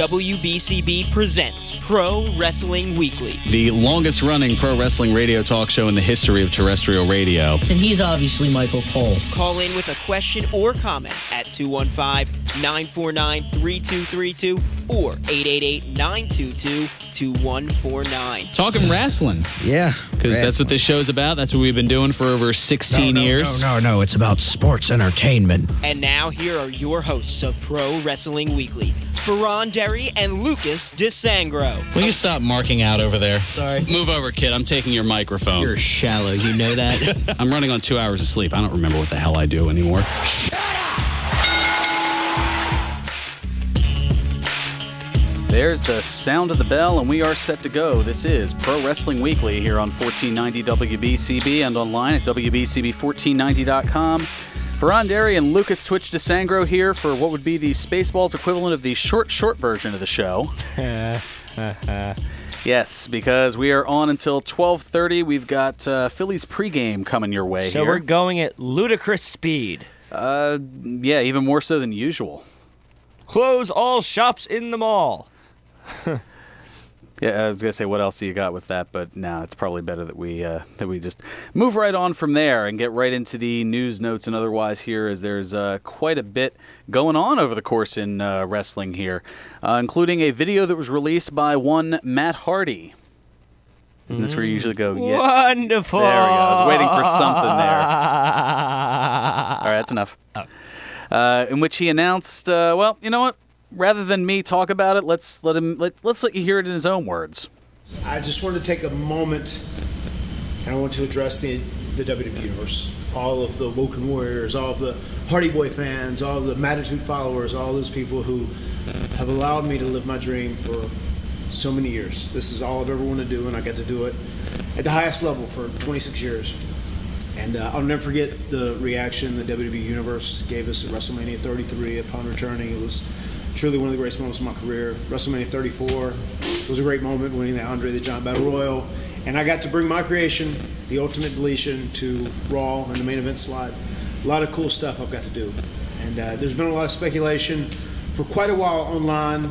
WBCB presents Pro Wrestling Weekly, the longest-running pro wrestling radio talk show in the history of terrestrial radio. And he's obviously Michael Cole. Call in with a question or comment at 215-949-3232 or 888-922-2149. Talking wrestling. Yeah. Because that's what this show's about. That's what we've been doing for over 16 years. No. It's about sports entertainment. And now here are your hosts of Pro Wrestling Weekly, Fearon and Lucas DeSangro. Will you stop marking out over there? Sorry. Move over, kid. I'm taking your microphone. You're shallow. You know that? I'm running on 2 hours of sleep. I don't remember what the hell I do anymore. There's the sound of the bell, and we are set to go. This is Pro Wrestling Weekly here on 1490 WBCB and online at WBCB1490.com. Fearon and Lucas Twitch DeSangro here for what would be the Spaceballs equivalent of the short version of the show. Yes, because we are on until 12:30. We've got Phillies pregame coming your way so here. So we're going at ludicrous speed. Yeah, even more so than usual. Close all shops in the mall. Yeah, I was going to say, what else do you got with that? But no, it's probably better that we just move right on from there and get right into the news notes and otherwise here, as there's quite a bit going on over the course in wrestling here, including a video that was released by one Matt Hardy. Isn't this where you usually go? Yeah. Wonderful. There we go. I was waiting for something there. All right, that's enough. Oh. In which he announced, well, you know what? Rather than me talk about it, let's let you hear it in his own words. I just wanted to take a moment, and I want to address the WWE Universe, all of the Woken Warriors, all of the Hardy Boy fans, all of the Mattitude followers, all those people who have allowed me to live my dream for so many years. This is all I've ever wanted to do, and I got to do it at the highest level for 26 years. And I'll never forget the reaction the WWE Universe gave us at WrestleMania 33 upon returning. It was truly one of the greatest moments of my career. WrestleMania 34 was a great moment, winning the Andre the Giant Battle Royal. And I got to bring my creation, the Ultimate Deletion, to Raw in the main event slot. A lot of cool stuff I've got to do. And there's been a lot of speculation for quite a while online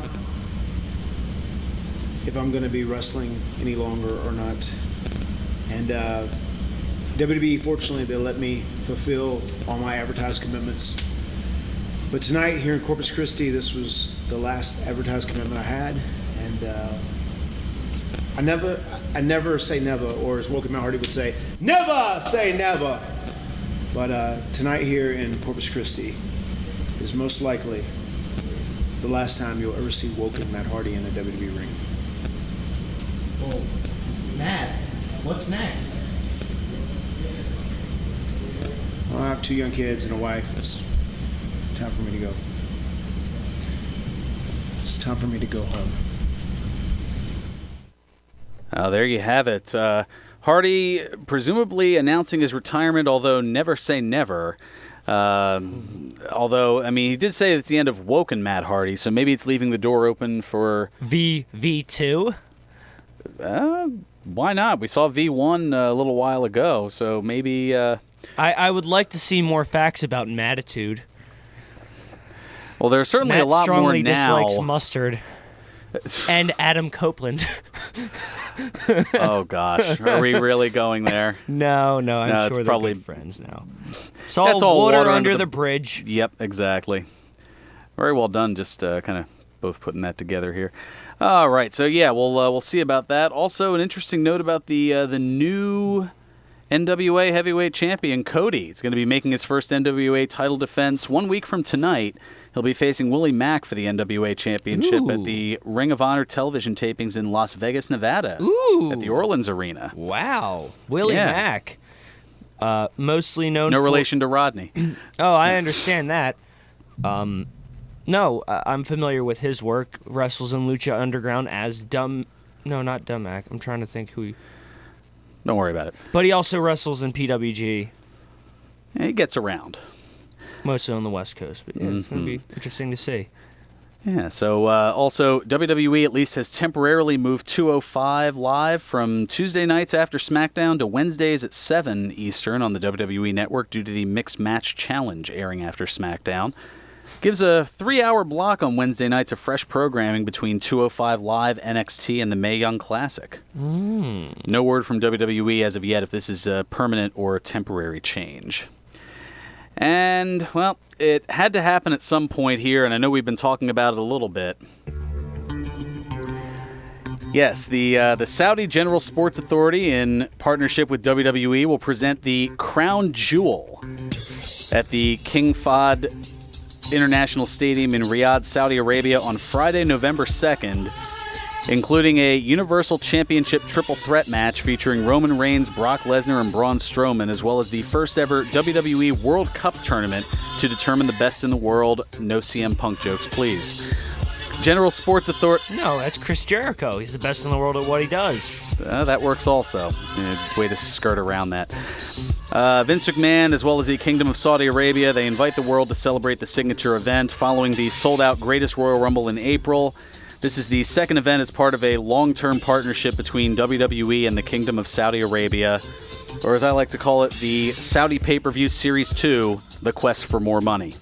if I'm going to be wrestling any longer or not. And WWE, fortunately, they let me fulfill all my advertised commitments. But tonight here in Corpus Christi, this was the last advertised commitment I had, and I never say never, or as Woken Matt Hardy would say, never say never. But tonight here in Corpus Christi is most likely the last time you'll ever see Woken Matt Hardy in a WWE ring. Well, Matt, what's next? Well, I have 2 young kids and a wife. It's time for me to go. It's time for me to go home. There you have it. Hardy presumably announcing his retirement, although never say never. Although, I mean, he did say it's the end of Woken Matt Hardy, so maybe it's leaving the door open for V2. Why not? We saw V1 a little while ago, so maybe. I would like to see more facts about Mattitude. Well, there's certainly Matt a lot more strongly now. dislikes mustard. And Adam Copeland. Oh, gosh. Are we really going there? No, I'm sure they're probably good friends now. It's all water under the bridge. Yep, exactly. Very well done, just kind of both putting that together here. All right, so yeah, we'll see about that. Also, an interesting note about the new NWA heavyweight champion, Cody. He's going to be making his first NWA title defense 1 week from tonight. He'll be facing Willie Mack for the NWA championship at the Ring of Honor television tapings in Las Vegas, Nevada. At the Orleans Arena. Wow. Willie Mack. Mostly known No for... relation to Rodney. Oh, I understand that. No, I'm familiar with his work. Wrestles in Lucha Underground as not Dumb Mac. I'm trying to think who he... Don't worry about it. But he also wrestles in PWG. Yeah, he gets around. Mostly on the West Coast. But yeah, it's going to be interesting to see. Yeah, so also WWE at least has temporarily moved 205 Live from Tuesday nights after SmackDown to Wednesdays at 7 Eastern on the WWE Network due to the Mixed Match Challenge airing after SmackDown. gives a 3-hour block on Wednesday nights of fresh programming between 205 Live, NXT, and the Mae Young Classic. No word from WWE as of yet if this is a permanent or temporary change. And, well, it had to happen at some point here, and I know we've been talking about it a little bit. Yes, the Saudi General Sports Authority, in partnership with WWE, will present the Crown Jewel at the King Fahd International Stadium in Riyadh, Saudi Arabia on Friday, November 2nd, including a Universal Championship triple threat match featuring Roman Reigns, Brock Lesnar, and Braun Strowman, as well as the first ever WWE World Cup tournament to determine the best in the world. No CM Punk jokes, please. General Sports Authority... No, that's Chris Jericho. He's the best in the world at what he does. That works also. Way to skirt around that. Vince McMahon, as well as the Kingdom of Saudi Arabia, they invite the world to celebrate the signature event following the sold-out Greatest Royal Rumble in April. This is the second event as part of a long-term partnership between WWE and the Kingdom of Saudi Arabia, or as I like to call it, the Saudi Pay-Per-View Series 2, The Quest for More Money.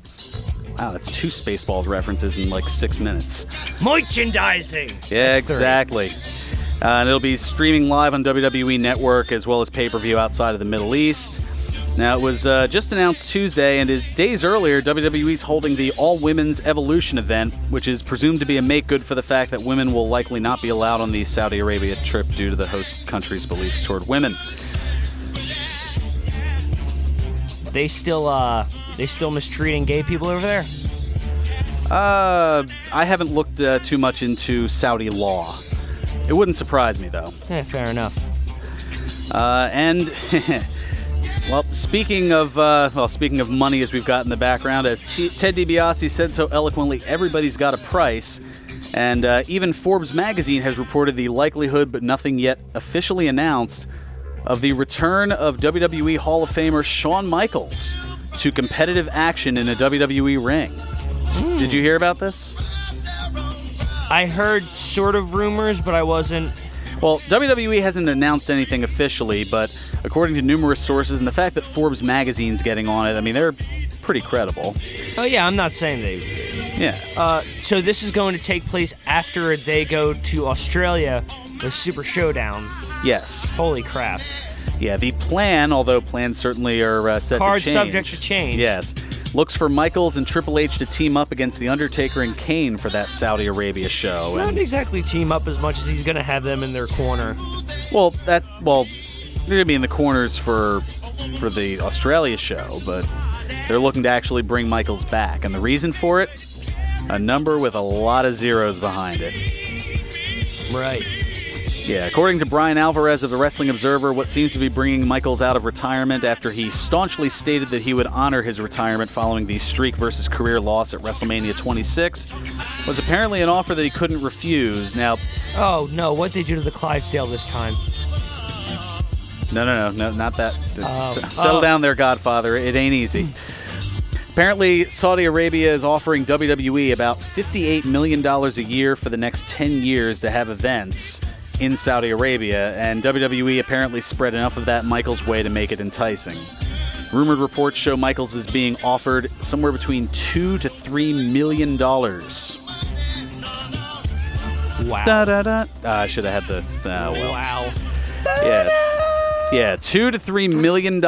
Wow, that's 2 Spaceballs references in like 6 minutes. Merchandising! Yeah, exactly. And it'll be streaming live on WWE Network as well as pay-per-view outside of the Middle East. Now, it was just announced Tuesday, and days earlier, WWE's holding the All-Women's Evolution event, which is presumed to be a make-good for the fact that women will likely not be allowed on the Saudi Arabia trip due to the host country's beliefs toward women. They still mistreating gay people over there? I haven't looked too much into Saudi law. It wouldn't surprise me, though. Yeah, fair enough. And... Well, speaking of money, as we've got in the background, as Ted DiBiase said so eloquently, everybody's got a price. And even Forbes magazine has reported the likelihood, but nothing yet officially announced, of the return of WWE Hall of Famer Shawn Michaels to competitive action in a WWE ring. Did you hear about this? I heard sort of rumors, but I wasn't... Well, WWE hasn't announced anything officially, but according to numerous sources and the fact that Forbes magazine's getting on it, I mean, they're pretty credible. Oh, yeah, I'm not saying they... Yeah. So this is going to take place after they go to Australia with Super Showdown. Yes. Holy crap. Yeah, the plan, although plans certainly are set to change. Cards subject to change. Yes. Looks for Michaels and Triple H to team up against The Undertaker and Kane for that Saudi Arabia show. Not exactly team up as much as he's going to have them in their corner. Well, they're going to be in the corners for the Australia show, but they're looking to actually bring Michaels back. And the reason for it? A number with a lot of zeros behind it. Right. Yeah, according to Brian Alvarez of the Wrestling Observer, what seems to be bringing Michaels out of retirement after he staunchly stated that he would honor his retirement following the streak versus career loss at WrestleMania 26 was apparently an offer that he couldn't refuse. Now... Oh, no, what'd they do to the Clydesdale this time? No, not that. Settle down there, Godfather. It ain't easy. Apparently, Saudi Arabia is offering WWE about $58 million a year for the next 10 years to have events in Saudi Arabia, and WWE apparently spread enough of that Michaels' way to make it enticing. Rumored reports show Michaels is being offered somewhere between $2 to $3 million. Wow. I should have had the... well. Wow. Yeah, $2 to $3 million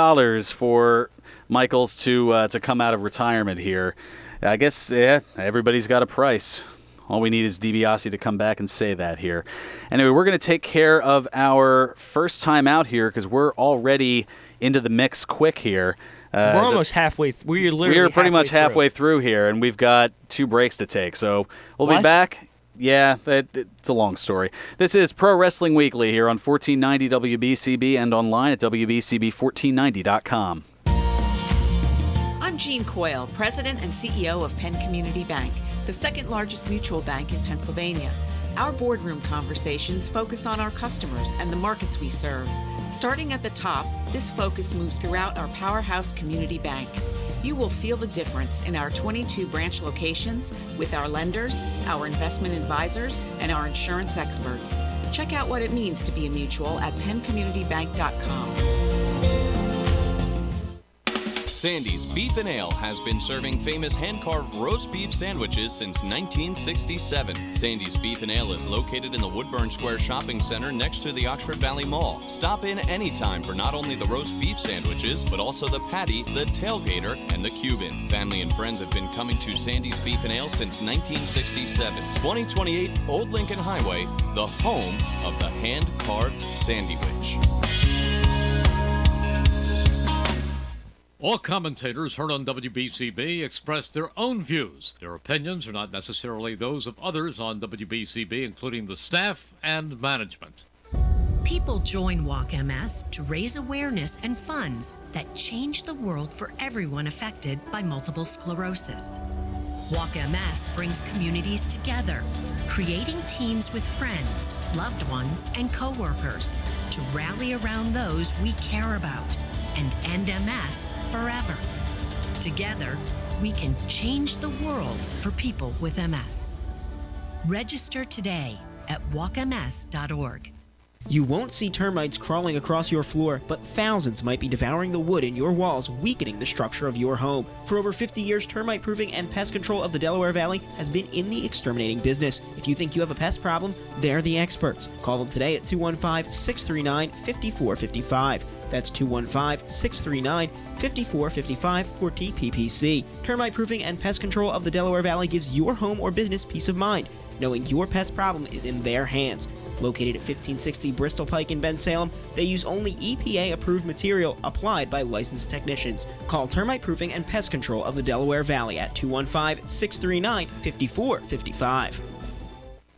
for Michaels to come out of retirement here. I guess, yeah, everybody's got a price. All we need is DiBiase to come back and say that here. Anyway, we're going to take care of our first time out here because we're already into the mix quick here. We're almost halfway. We're pretty much halfway through here, and we've got 2 breaks to take. So we'll be back. Yeah, it's a long story. This is Pro Wrestling Weekly here on 1490 WBCB and online at WBCB1490.com. I'm Jean Coyle, President and CEO of Penn Community Bank, the second largest mutual bank in Pennsylvania. Our boardroom conversations focus on our customers and the markets we serve. Starting at the top, this focus moves throughout our powerhouse community bank. You will feel the difference in our 22 branch locations with our lenders, our investment advisors, and our insurance experts. Check out what it means to be a mutual at penncommunitybank.com. Sandy's Beef and Ale has been serving famous hand-carved roast beef sandwiches since 1967. Sandy's Beef and Ale is located in the Woodburn Square Shopping Center next to the Oxford Valley Mall. Stop in anytime for not only the roast beef sandwiches, but also the patty, the tailgater, and the Cuban. Family and friends have been coming to Sandy's Beef and Ale since 1967. 2028 Old Lincoln Highway, the home of the hand-carved sandwich. All commentators heard on WBCB expressed their own views. Their opinions are not necessarily those of others on WBCB, including the staff and management. People join Walk MS to raise awareness and funds that change the world for everyone affected by multiple sclerosis. Walk MS brings communities together, creating teams with friends, loved ones, and coworkers to rally around those we care about and end MS forever. Together, we can change the world for people with MS. Register today at walkms.org. You won't see termites crawling across your floor, but thousands might be devouring the wood in your walls, weakening the structure of your home. For over 50 years, Termite Proofing and Pest Control of the Delaware Valley has been in the exterminating business. If you think you have a pest problem, they're the experts. Call them today at 215-639-5455. That's 215-639-5455 for TPPC. Termite Proofing and Pest Control of the Delaware Valley gives your home or business peace of mind, knowing your pest problem is in their hands. Located at 1560 Bristol Pike in Bensalem, they use only EPA-approved material applied by licensed technicians. Call Termite Proofing and Pest Control of the Delaware Valley at 215-639-5455.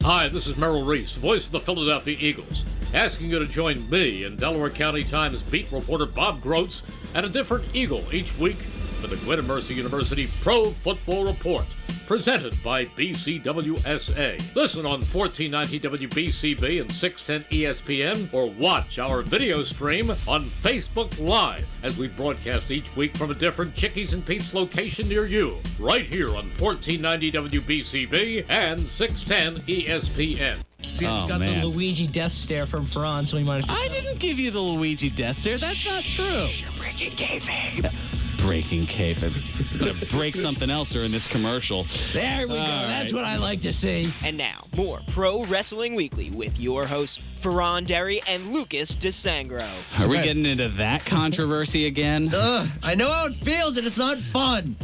Hi, this is Merrill Reese, voice of the Philadelphia Eagles, asking you to join me and Delaware County Times beat reporter Bob Groats and a different Eagle each week for the Gwinnett Mercy University Pro Football Report, presented by BCWSA. Listen on 1490 WBCB and 610 ESPN, or watch our video stream on Facebook Live as we broadcast each week from a different Chickies and Pete's location near you, right here on 1490 WBCB and 610 ESPN. See, it's got the Luigi death stare from Fearon, so we might have to... I didn't give you the Luigi death stare. That's not true. You're breaking kayfabe. Breaking cape. I'm gonna break something else during this commercial. There we go. That's what I like to see. And now, more Pro Wrestling Weekly with your hosts, Fearon Derry and Lucas DeSangro. Are we getting into that controversy again? I know how it feels, and it's not fun.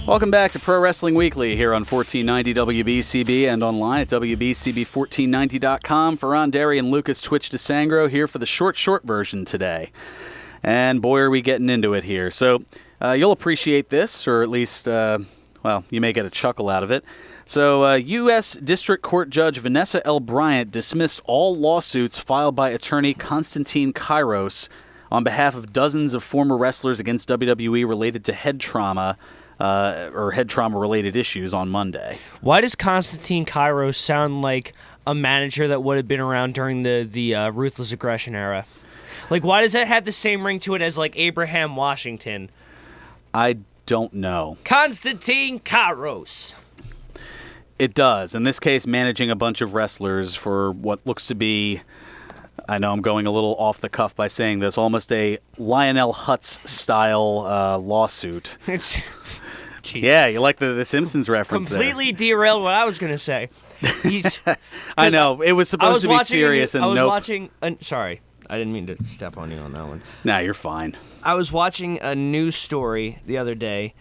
Welcome back to Pro Wrestling Weekly here on 1490 WBCB and online at WBCB1490.com. Fearon Derry and Lucas Twitch DeSangro here for the short version today. And boy, are we getting into it here. So you'll appreciate this, or at least, you may get a chuckle out of it. So U.S. District Court Judge Vanessa L. Bryant dismissed all lawsuits filed by attorney Constantine Kairos on behalf of dozens of former wrestlers against WWE related to head trauma or head trauma-related issues on Monday. Why does Constantine Kairos sound like a manager that would have been around during the Ruthless Aggression era? Like, why does that have the same ring to it as, like, Abraham Washington? I don't know. Constantine Kairos. It does. In this case, managing a bunch of wrestlers for what looks to be, I know I'm going a little off the cuff by saying this, almost a Lionel Hutz-style lawsuit. Yeah, you like the Simpsons reference Completely derailed what I was going to say. I know. It was supposed to be serious. Sorry. I didn't mean to step on you on that one. Nah, you're fine. I was watching a news story the other day,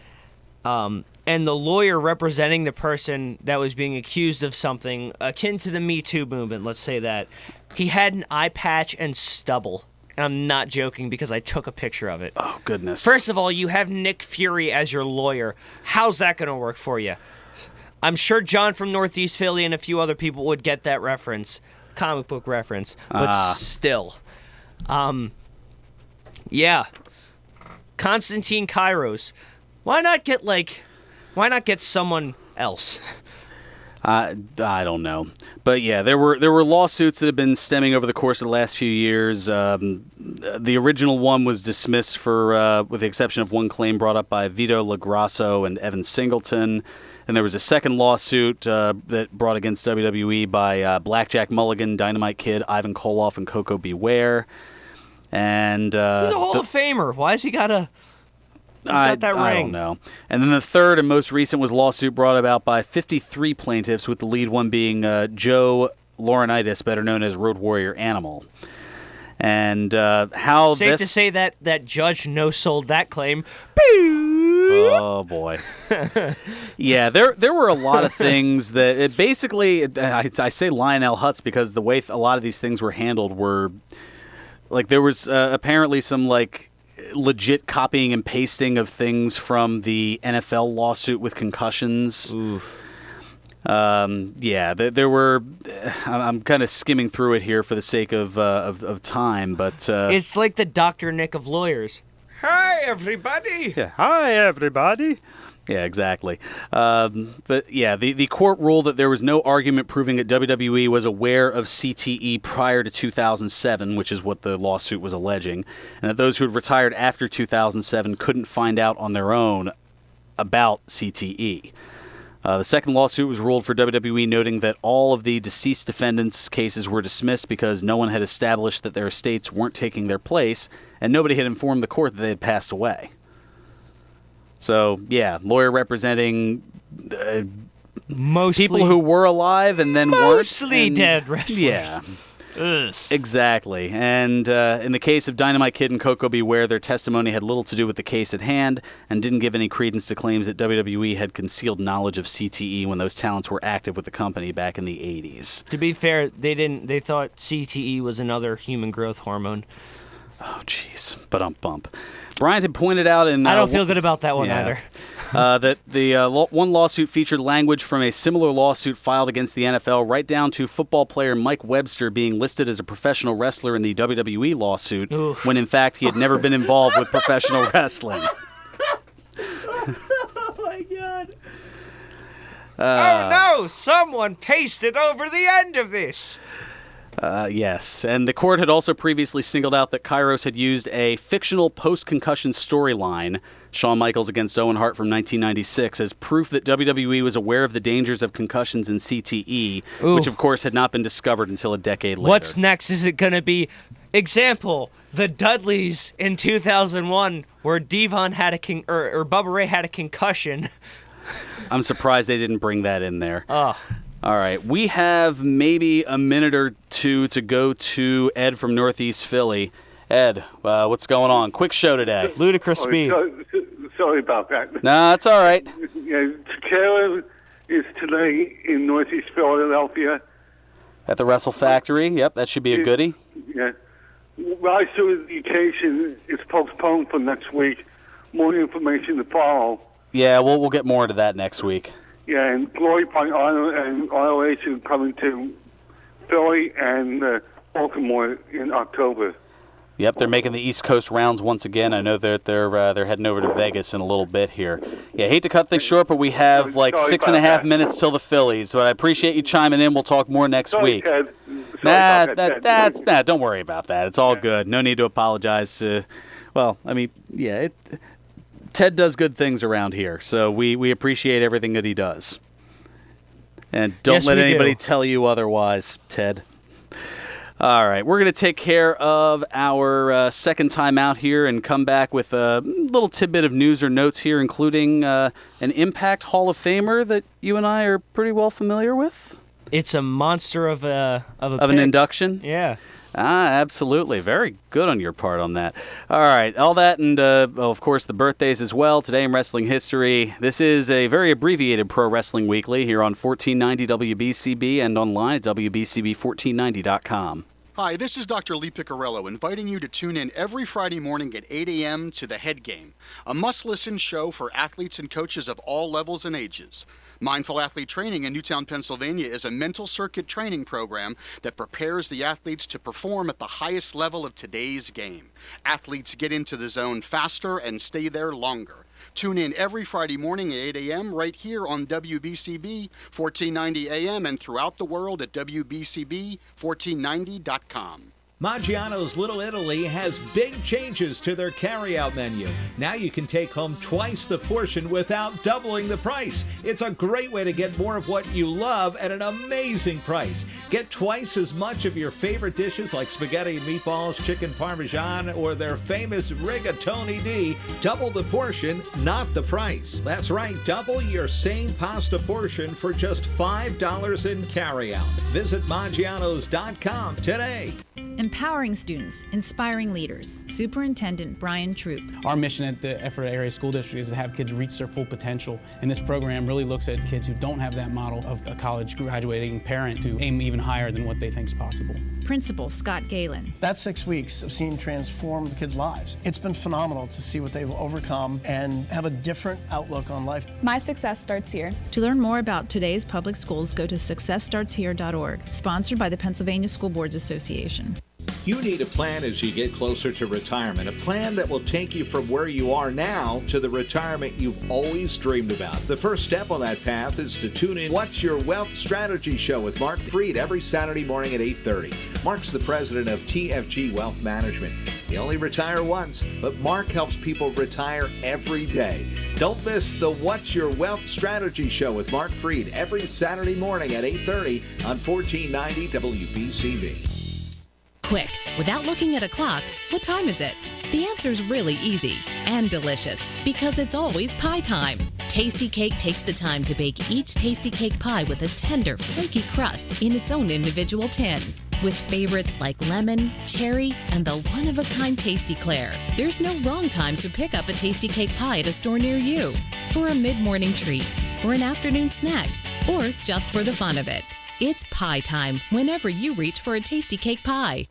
and the lawyer representing the person that was being accused of something akin to the Me Too movement, let's say that, he had an eye patch and stubble. And I'm not joking because I took a picture of it. Oh, goodness. First of all, you have Nick Fury as your lawyer. How's that going to work for you? I'm sure John from Northeast Philly and a few other people would get that reference. Comic book reference. But still. Yeah. Constantine Kairos. Why not get someone else? I don't know. But yeah, there were lawsuits that have been stemming over the course of the last few years. The original one was dismissed for, with the exception of one claim brought up by Vito LaGrasso and Evan Singleton. And there was a second lawsuit that brought against WWE by Blackjack Mulligan, Dynamite Kid, Ivan Koloff, and Coco Beware. And he's a Hall of Famer. Why has he got a... got that ring? I don't know. And then the third and most recent was a lawsuit brought about by 53 plaintiffs, with the lead one being Joe Laurinaitis, better known as Road Warrior Animal. And how Safe this... to say that judge no-sold that claim. Oh, boy. Yeah, there were a lot of things that... I say Lionel Hutz because the way a lot of these things were handled were... Like, there was apparently some, like, legit copying and pasting of things from the NFL lawsuit with concussions. Oof. There were... I'm kind of skimming through it here for the sake of time, but... It's like the Dr. Nick of lawyers. Hi, everybody! Yeah, hi, everybody! Yeah, exactly. But yeah, the court ruled that there was no argument proving that WWE was aware of CTE prior to 2007, which is what the lawsuit was alleging, and that those who had retired after 2007 couldn't find out on their own about CTE. The second lawsuit was ruled for WWE, noting that all of the deceased defendants' cases were dismissed because no one had established that their estates weren't taking their place, and nobody had informed the court that they had passed away. So, yeah, lawyer representing Mostly people who were alive and then mostly weren't. Dead wrestlers. Yeah. Ugh. Exactly. And in the case of Dynamite Kid and Coco Beware, their testimony had little to do with the case at hand and didn't give any credence to claims that WWE had concealed knowledge of CTE when those talents were active with the company back in the 80s. To be fair, they didn't. They thought CTE was another human growth hormone. Oh, jeez. Bump. Bryant had pointed out in... I don't feel good about that one yeah. either. That the one lawsuit featured language from a similar lawsuit filed against the NFL, right down to football player Mike Webster being listed as a professional wrestler in the WWE lawsuit, Oof. when in fact he had never been involved with professional wrestling. Oh, my God. Oh, no! Someone pasted over the end of this! Yes, and the court had also previously singled out that Kairos had used a fictional post-concussion storyline, Shawn Michaels against Owen Hart from 1996, as proof that WWE was aware of the dangers of concussions and CTE, which of course had not been discovered until a decade later. What's next? Is it going to be, example, the Dudleys in 2001, where Devon had or Bubba Ray had a concussion? I'm surprised they didn't bring that in there. Oh. All right, we have maybe a minute or two to go to Ed from Northeast Philly. Ed, what's going on? Quick show today. Ludicrous speed. Sorry about that. No, that's all right. Yeah, Takara is today in Northeast Philadelphia. At the Wrestle Factory. Yep, that should be a goodie. Yeah. Rise to the occasion is postponed for next week. More information to follow. Yeah, we'll get more into that next week. Yeah, and Glory Point Honor and ROH are coming to Philly and Baltimore in October. Yep, they're making the East Coast rounds once again. I know that they're heading over to Vegas in a little bit here. Yeah, hate to cut things short, but we have like 6.5 minutes till the Phillies. But I appreciate you chiming in. We'll talk more next week. Ted. Nah, don't worry about that. It's all good. No need to apologize. Well, I mean, yeah, Ted does good things around here, so we appreciate everything that he does. And don't let anybody tell you otherwise, Ted. All right, we're going to take care of our second time out here and come back with a little tidbit of news or notes here, including an Impact Hall of Famer that you and I are pretty well familiar with. It's a monster of an induction? Yeah. Absolutely. Very good on your part on that. All right, all that and, of course, the birthdays as well. Today in wrestling history, this is a very abbreviated Pro Wrestling Weekly here on 1490 WBCB and online at WBCB1490.com. Hi, this is Dr. Lee Piccarello, inviting you to tune in every Friday morning at 8 a.m. to The Head Game, a must-listen show for athletes and coaches of all levels and ages. Mindful Athlete Training in Newtown, Pennsylvania is a mental circuit training program that prepares the athletes to perform at the highest level of today's game. Athletes get into the zone faster and stay there longer. Tune in every Friday morning at 8 a.m. right here on WBCB 1490 AM and throughout the world at WBCB1490.com. Maggiano's Little Italy has big changes to their carryout menu. Now you can take home twice the portion without doubling the price. It's a great way to get more of what you love at an amazing price. Get twice as much of your favorite dishes like spaghetti and meatballs, chicken parmesan, or their famous rigatoni di. Double the portion, not the price. That's right, double your same pasta portion for just $5 in carryout. Visit Maggianos.com today. Empowering students, inspiring leaders. Superintendent Brian Troop. Our mission at the Ephrata Area School District is to have kids reach their full potential, and this program really looks at kids who don't have that model of a college graduating parent to aim even higher than what they think is possible. Principal Scott Galen. That 6 weeks of seeing transform the kids' lives. It's been phenomenal to see what they've overcome and have a different outlook on life. My success starts here. To learn more about today's public schools, go to successstartshere.org. Sponsored by the Pennsylvania School Boards Association. You need a plan as you get closer to retirement, a plan that will take you from where you are now to the retirement you've always dreamed about. The first step on that path is to tune in What's Your Wealth Strategy Show with Mark Freed every Saturday morning at 8:30. Mark's the president of TFG Wealth Management. He only retire once, but Mark helps people retire every day. Don't miss the What's Your Wealth Strategy Show with Mark Freed every Saturday morning at 8:30 on 1490 WBCB. Quick, without looking at a clock, what time is it? The answer's really easy and delicious because it's always pie time. Tasty Cake takes the time to bake each Tasty Cake pie with a tender, flaky crust in its own individual tin. With favorites like lemon, cherry, and the one-of-a-kind Tasty Claire, there's no wrong time to pick up a Tasty Cake pie at a store near you. For a mid-morning treat, for an afternoon snack, or just for the fun of it. It's pie time whenever you reach for a Tasty Cake pie.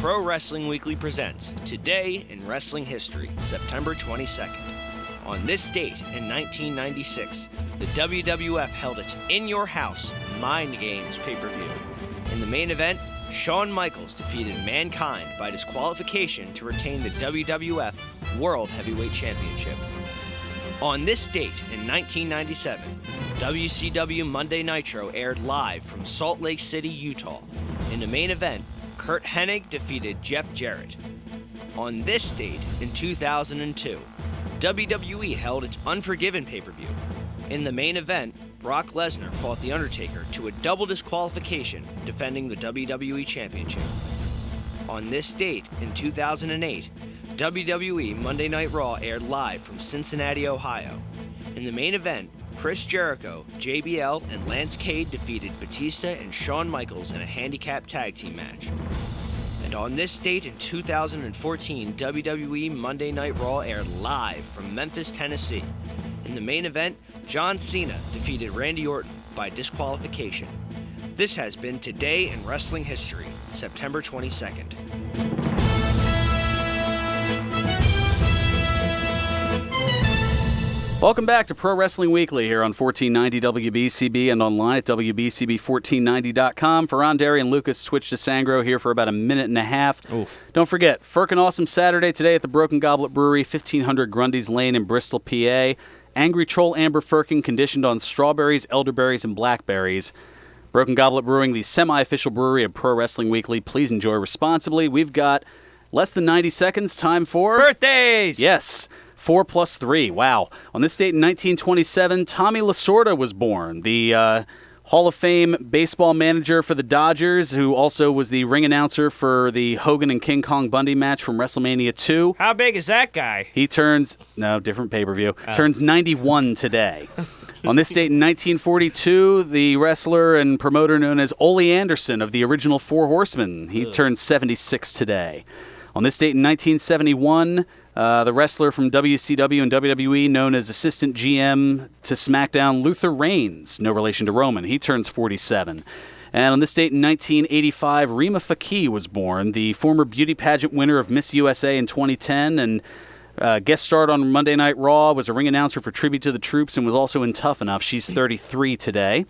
Pro Wrestling Weekly presents Today in Wrestling History, September 22nd. On this date in 1996, the WWF held its In Your House Mind Games pay-per-view. In the main event, Shawn Michaels defeated Mankind by disqualification to retain the WWF World Heavyweight Championship. On this date in 1997, WCW Monday Nitro aired live from Salt Lake City, Utah. In the main event, Kurt Hennig defeated Jeff Jarrett. On this date in 2002, WWE held its Unforgiven pay-per-view. In the main event, Brock Lesnar fought The Undertaker to a double disqualification, defending the WWE Championship. On this date in 2008, WWE Monday Night Raw aired live from Cincinnati, Ohio. In the main event, Chris Jericho, JBL, and Lance Cade defeated Batista and Shawn Michaels in a handicap tag team match. And on this date in 2014, WWE Monday Night Raw aired live from Memphis, Tennessee. In the main event, John Cena defeated Randy Orton by disqualification. This has been Today in Wrestling History, September 22nd. Welcome back to Pro Wrestling Weekly here on 1490 WBCB and online at WBCB1490.com. Fearon, Derry, and Lucas, Twitch to Sangro here for about a minute and a half. Oof. Don't forget, Firkin' Awesome Saturday today at the Broken Goblet Brewery, 1500 Grundy's Lane in Bristol, PA. Angry Troll Amber Firkin conditioned on strawberries, elderberries, and blackberries. Broken Goblet Brewing, the semi-official brewery of Pro Wrestling Weekly. Please enjoy responsibly. We've got less than 90 seconds. Time for... birthdays! Yes. 4 plus 3. Wow. On this date in 1927, Tommy Lasorda was born. The Hall of Fame baseball manager for the Dodgers, who also was the ring announcer for the Hogan and King Kong Bundy match from WrestleMania 2. How big is that guy? He turns... No, different pay-per-view. Turns 91 today. On this date in 1942, the wrestler and promoter known as Ole Anderson of the original Four Horsemen, he turns 76 today. On this date in 1971, the wrestler from WCW and WWE known as assistant GM to SmackDown, Luther Reigns, no relation to Roman, he turns 47. And on this date in 1985, Rima Fakih was born, the former beauty pageant winner of Miss USA in 2010, and guest starred on Monday Night Raw, was a ring announcer for Tribute to the Troops, and was also in Tough Enough. She's 33 today.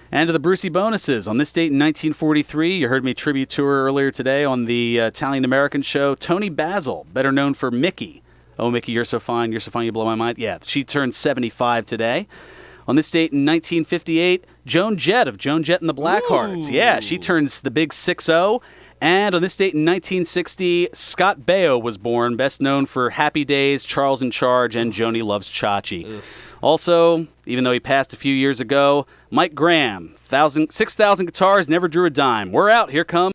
And to the Brucey bonuses. On this date in 1943, you heard me tribute to her earlier today on the Italian-American show, Tony Basil, better known for Mickey. Oh, Mickey, you're so fine, you blow my mind. Yeah, she turned 75 today. On this date in 1958, Joan Jett of Joan Jett and the Blackhearts. Yeah, she turns the big 6-0. And on this date in 1960, Scott Baio was born, best known for Happy Days, Charles in Charge, and Joni Loves Chachi. Also, even though he passed a few years ago, Mike Graham, 6,000 guitars, never drew a dime. We're out. Here comes